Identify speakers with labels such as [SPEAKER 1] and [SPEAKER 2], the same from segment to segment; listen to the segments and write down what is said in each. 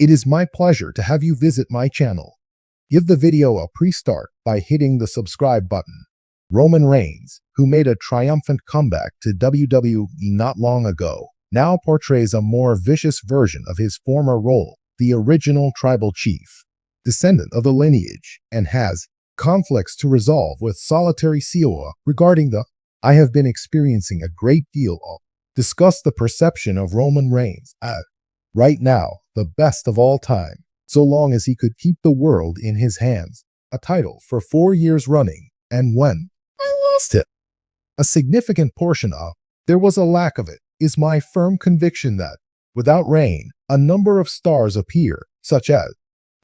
[SPEAKER 1] It is my pleasure to have you visit my channel. Give the video a pre-start by hitting the subscribe button. Roman Reigns, who made a triumphant comeback to WWE not long ago, now portrays a more vicious version of his former role, the original tribal chief, descendant of the lineage, and has conflicts to resolve with solitary Sikoa regarding the I have been experiencing a great deal of. Discuss the perception of Roman Reigns as, right now, the best of all time, so long as he could keep the world in his hands, a title for 4 years running, and when I lost it, a significant portion of, there was a lack of it, is my firm conviction that, without Reign, a number of stars appear, such as,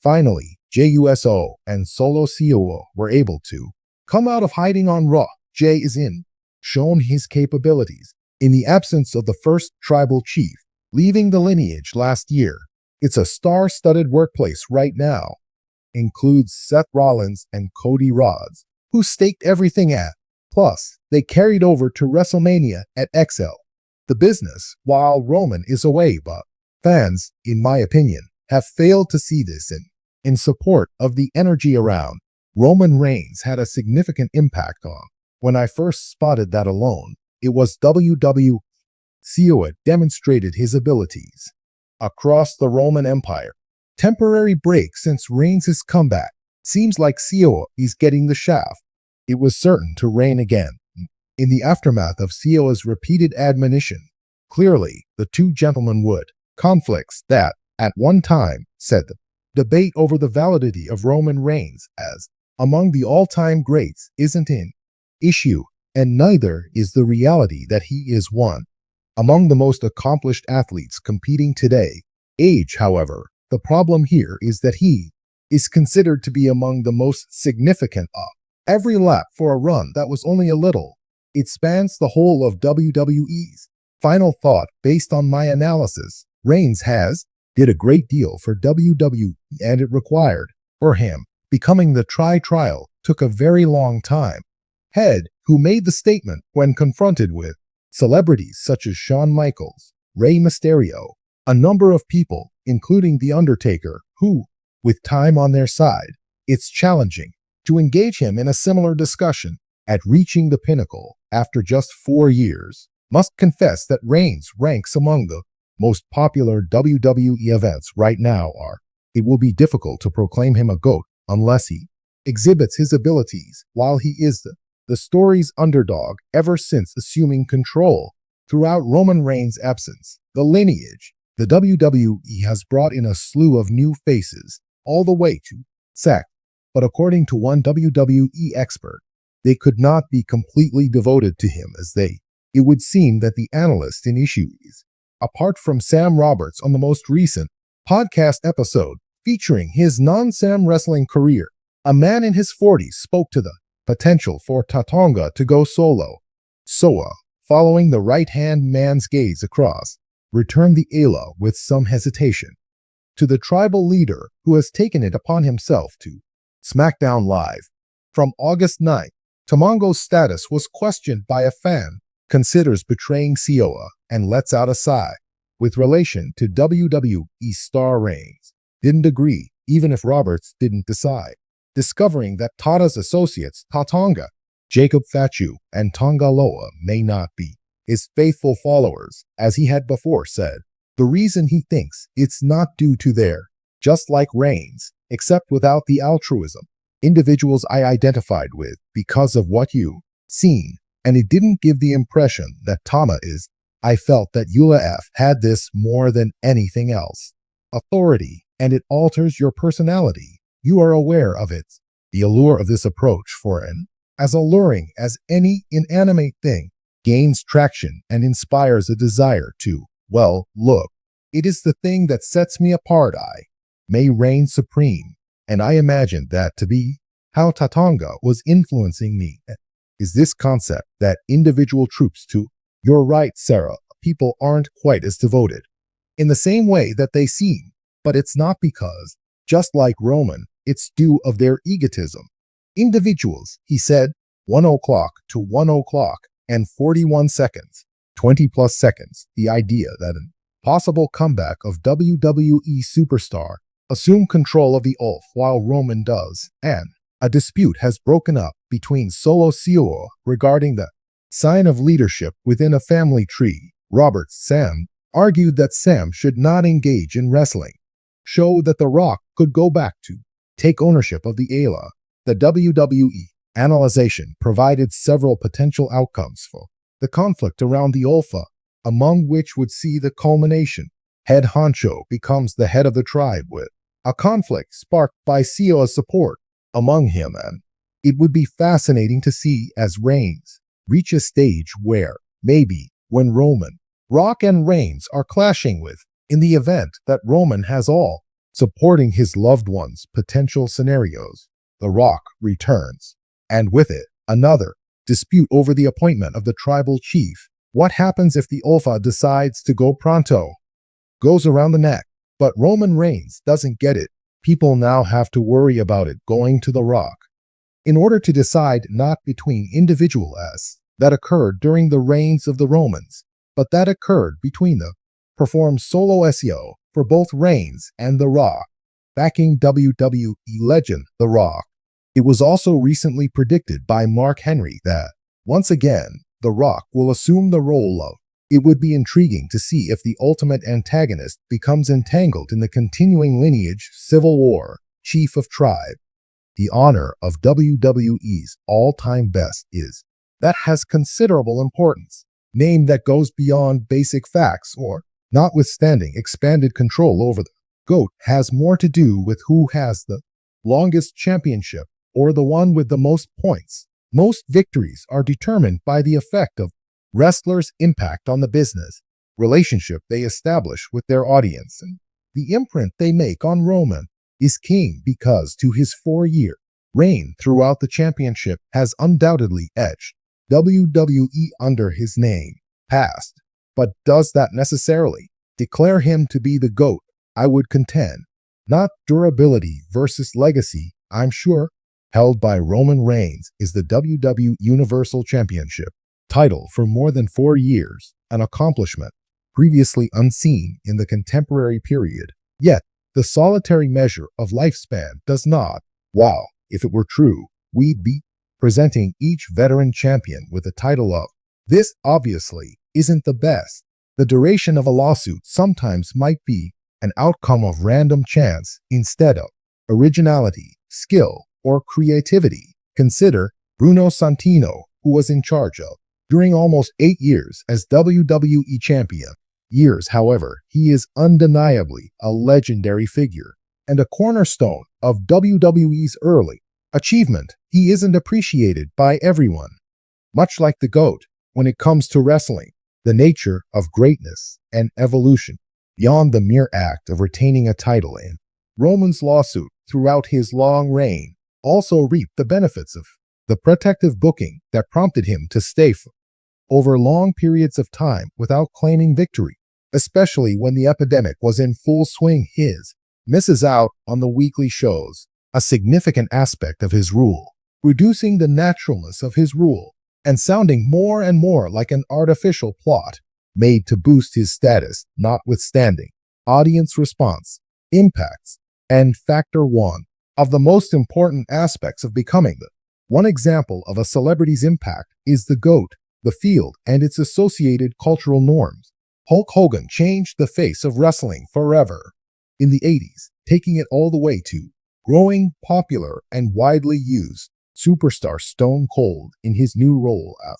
[SPEAKER 1] finally, JUSO and Solo Sikoa were able to come out of hiding on Raw. Jay is shown his capabilities in the absence of the first tribal chief, leaving the lineage last year. It's a star-studded workplace right now. Includes Seth Rollins and Cody Rhodes, who staked everything at. Plus, they carried over to WrestleMania at XL. The business, while Roman is away, but fans, in my opinion, have failed to see this in support of the energy around. Roman Reigns had a significant impact on. When I first spotted that alone, it was WWE. Sikoa demonstrated his abilities across the Roman Empire. Temporary break since Reigns' comeback. Seems like Sikoa is getting the shaft. It was certain to rain again. In the aftermath of Sikoa's repeated admonition, clearly the two gentlemen would conflicts that, at one time, said the debate over the validity of Roman Reigns as among the all-time greats isn't an issue, and neither is the reality that he is one among the most accomplished athletes competing today. Age, however, the problem here is that he is considered to be among the most significant of every lap for a run that was only a little. It spans the whole of WWE's. Final thought based on my analysis, Reigns did a great deal for WWE, and it required, for him, becoming the trial took a very long time. Head, who made the statement when confronted with celebrities such as Shawn Michaels, Rey Mysterio, a number of people, including The Undertaker, who, with time on their side, it's challenging to engage him in a similar discussion at reaching the pinnacle after just 4 years. Must confess that Reigns ranks among the most popular WWE events right now are. It will be difficult to proclaim him a GOAT unless he exhibits his abilities while he is the story's underdog ever since assuming control. Throughout Roman Reigns' absence, the lineage, the WWE has brought in a slew of new faces, all the way to Seth. But according to one WWE expert, they could not be completely devoted to him as it would seem that the analyst in issues, apart from Sam Roberts on the most recent podcast episode featuring his non-Sam wrestling career, a man in his 40s spoke to the potential for Tatonga to go solo. Soa, following the right-hand man's gaze across, returned the ALA with some hesitation to the tribal leader who has taken it upon himself to SmackDown Live. From August 9th, Tamongo's status was questioned by a fan, considers betraying Sikoa, and lets out a sigh. With relation to WWE star Reigns, didn't agree even if Roberts didn't decide. Discovering that Tata's associates Tatonga, Jacob Fatu, and Tongaloa may not be his faithful followers, as he had before said. The reason he thinks it's not due to their, just like Reigns, except without the altruism, individuals I identified with because of what you seen, and it didn't give the impression that Tama is. I felt that ULF had this more than anything else. Authority, and it alters your personality. You are aware of it. The allure of this approach for as alluring as any inanimate thing, gains traction and inspires a desire to, well, look. It is the thing that sets me apart. I may reign supreme, and I imagined that to be how Tatonga was influencing me. Is this concept that individual troops to, you're right, Sarah, people aren't quite as devoted in the same way that they seem, but it's not because, just like Roman, it's due of their egotism. Individuals, he said, 1 o'clock to 1 o'clock and 41 seconds, 20 plus seconds, the idea that possible comeback of WWE superstar assume control of the Ulf while Roman does, and a dispute has broken up between Solo Sikoa regarding the sign of leadership within a family tree. Robert Sam argued that Sam should not engage in wrestling, show that The Rock could go back to take ownership of the ALA. The WWE analyzation provided several potential outcomes for the conflict around the Ulfa, among which would see the culmination. Head honcho becomes the head of the tribe with a conflict sparked by Sikoa's support among him, and it would be fascinating to see as Reigns reach a stage where, maybe, when Roman, Rock and Reigns are clashing with, in the event that Roman has all supporting his loved ones' potential scenarios, The Rock returns, and with it, another dispute over the appointment of the tribal chief. What happens if the Ulfa decides to go pronto? Goes around the neck, but Roman Reigns doesn't get it. People now have to worry about it going to The Rock. In order to decide not between individual S that occurred during the reigns of the Romans, but that occurred between them, performed solo SEO for both Reigns and The Rock, backing WWE legend The Rock. It was also recently predicted by Mark Henry that, once again, The Rock will assume the role of. It would be intriguing to see if the ultimate antagonist becomes entangled in the continuing lineage civil war, chief of tribe. The honor of WWE's all-time best is that has considerable importance. Name that goes beyond basic facts or, notwithstanding expanded control over the GOAT, has more to do with who has the longest championship or the one with the most points. Most victories are determined by the effect of wrestlers' impact on the business, relationship they establish with their audience, and the imprint they make on Roman is king because to his 4-year reign throughout the championship has undoubtedly etched WWE under his name past. But does that necessarily declare him to be the GOAT? I would contend, not durability versus legacy, I'm sure. Held by Roman Reigns is the WWE Universal Championship title for more than 4 years, an accomplishment previously unseen in the contemporary period. Yet, the solitary measure of lifespan does not. Wow, if it were true, we'd be presenting each veteran champion with a title of. This obviously isn't the best. The duration of a lawsuit sometimes might be an outcome of random chance instead of originality, skill, or creativity. Consider Bruno Santino, who was in charge of during almost 8 years as WWE champion. Years, however, he is undeniably a legendary figure and a cornerstone of WWE's early achievement. He isn't appreciated by everyone. Much like the GOAT, when it comes to wrestling, the nature of greatness and evolution beyond the mere act of retaining a title in Roman's lawsuit throughout his long reign also reaped the benefits of the protective booking that prompted him to stay for over long periods of time without claiming victory, especially when the epidemic was in full swing. His misses out on the weekly shows, a significant aspect of his rule, reducing the naturalness of his rule and sounding more and more like an artificial plot made to boost his status, notwithstanding audience response, impacts, and factor one of the most important aspects of becoming the one example of a celebrity's impact is the GOAT, the field, and its associated cultural norms. Hulk Hogan changed the face of wrestling forever in the 80s, taking it all the way to growing popular and widely used superstar Stone Cold in his new role of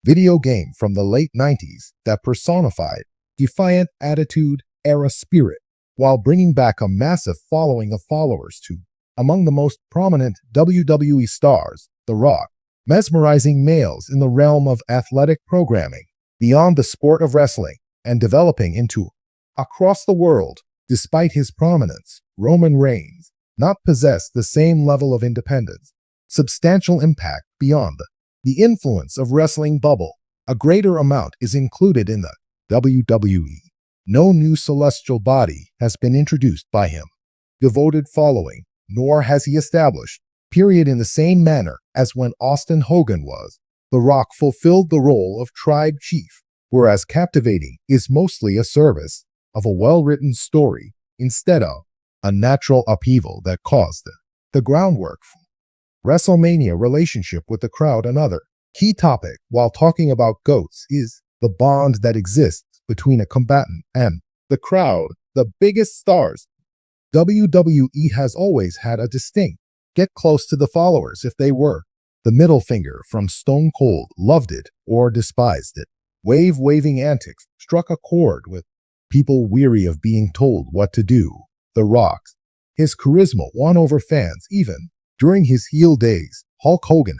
[SPEAKER 1] video game from the late 90s that personified defiant attitude era spirit while bringing back a massive following of followers to among the most prominent WWE stars, The Rock, mesmerizing males in the realm of athletic programming beyond the sport of wrestling and developing into across the world. Despite his prominence, Roman Reigns not possess the same level of independence, substantial impact beyond the influence of wrestling bubble. A greater amount is included in the WWE. No new celestial body has been introduced by him, devoted following, nor has he established, period, in the same manner as when Austin Hogan was. The Rock fulfilled the role of tribe chief, whereas captivating is mostly a service of a well-written story instead of a natural upheaval that caused it. The groundwork for WrestleMania relationship with the crowd. Another key topic while talking about GOATs is the bond that exists between a combatant and the crowd. The biggest stars WWE has always had a distinct get close to the followers if they were. The middle finger from Stone Cold loved it or despised it. Waving antics struck a chord with people weary of being told what to do. The Rock's his charisma won over fans even during his heel days. Hulk Hogan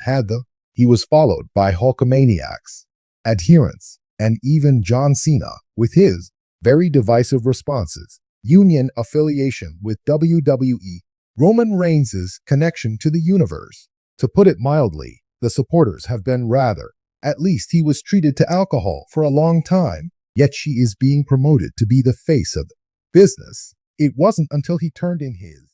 [SPEAKER 1] he was followed by Hulkamaniacs, adherents, and even John Cena with his very divisive responses. Union affiliation with WWE. Roman Reigns' connection to the universe. To put it mildly, the supporters have been rather. At least he was treated to alcohol for a long time, yet she is being promoted to be the face of the business. It wasn't until he turned in his